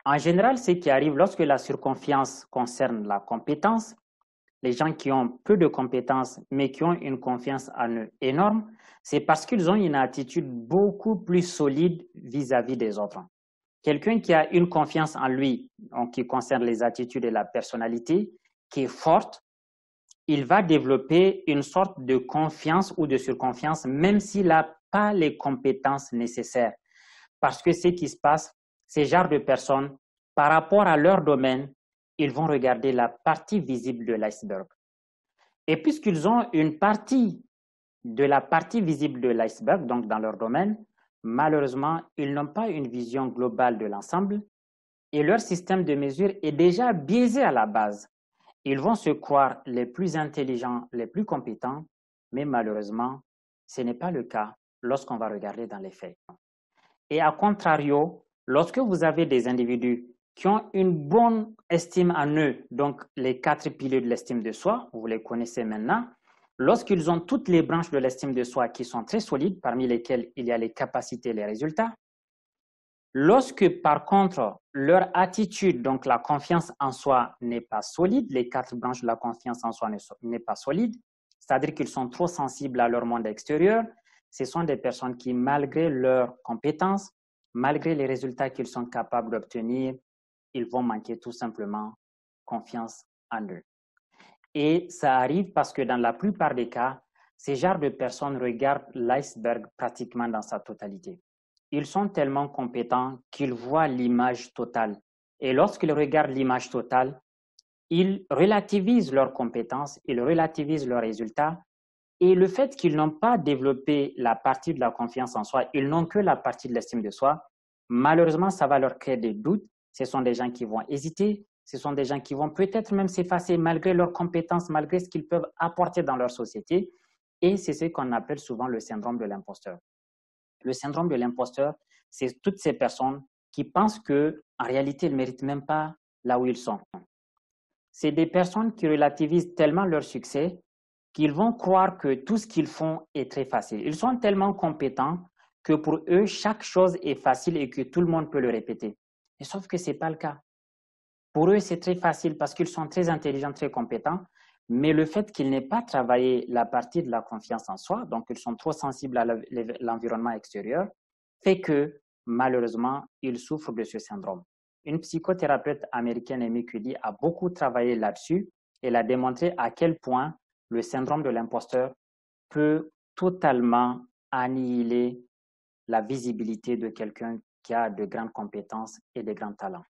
En général, ce qui arrive lorsque la surconfiance concerne la compétence, les gens qui ont peu de compétences mais qui ont une confiance en eux énorme, c'est parce qu'ils ont une attitude beaucoup plus solide vis-à-vis des autres. Quelqu'un qui a une confiance en lui, en qui concerne les attitudes et la personnalité, qui est forte, il va développer une sorte de confiance ou de surconfiance, même s'il n'a pas les compétences nécessaires. Parce que ce qui se passe, ces genres de personnes, par rapport à leur domaine, ils vont regarder la partie visible de l'iceberg. Et puisqu'ils ont une partie de la partie visible de l'iceberg, donc dans leur domaine, malheureusement, ils n'ont pas une vision globale de l'ensemble et leur système de mesure est déjà biaisé à la base. Ils vont se croire les plus intelligents, les plus compétents, mais malheureusement, ce n'est pas le cas lorsqu'on va regarder dans les faits. Et à contrario, lorsque vous avez des individus qui ont une bonne estime en eux, donc les 4 piliers de l'estime de soi, vous les connaissez maintenant, lorsqu'ils ont toutes les branches de l'estime de soi qui sont très solides, parmi lesquelles il y a les capacités et les résultats, lorsque par contre leur attitude, donc la confiance en soi n'est pas solide, les 4 branches de la confiance en soi n'est pas solide, c'est-à-dire qu'ils sont trop sensibles à leur monde extérieur, ce sont des personnes qui, malgré leurs compétences, malgré les résultats qu'ils sont capables d'obtenir, ils vont manquer tout simplement confiance en eux. Et ça arrive parce que dans la plupart des cas, ces genres de personnes regardent l'iceberg pratiquement dans sa totalité. Ils sont tellement compétents qu'ils voient l'image totale. Et lorsqu'ils regardent l'image totale, ils relativisent leurs compétences, ils relativisent leurs résultats. Et le fait qu'ils n'ont pas développé la partie de la confiance en soi, ils n'ont que la partie de l'estime de soi, malheureusement, ça va leur créer des doutes. Ce sont des gens qui vont hésiter, ce sont des gens qui vont peut-être même s'effacer malgré leurs compétences, malgré ce qu'ils peuvent apporter dans leur société. Et c'est ce qu'on appelle souvent le syndrome de l'imposteur. Le syndrome de l'imposteur, c'est toutes ces personnes qui pensent que, en réalité, ils ne méritent même pas là où ils sont. C'est des personnes qui relativisent tellement leur succès qu'ils vont croire que tout ce qu'ils font est très facile. Ils sont tellement compétents que pour eux, chaque chose est facile et que tout le monde peut le répéter. Et sauf que ce n'est pas le cas. Pour eux, c'est très facile parce qu'ils sont très intelligents, très compétents, mais le fait qu'ils n'aient pas travaillé la partie de la confiance en soi, donc ils sont trop sensibles à l'environnement extérieur, fait que malheureusement, ils souffrent de ce syndrome. Une psychothérapeute américaine, Amy Cuddy, a beaucoup travaillé là-dessus. Elle a démontré à quel point le syndrome de l'imposteur peut totalement annihiler la visibilité de quelqu'un qui a de grandes compétences et de grands talents.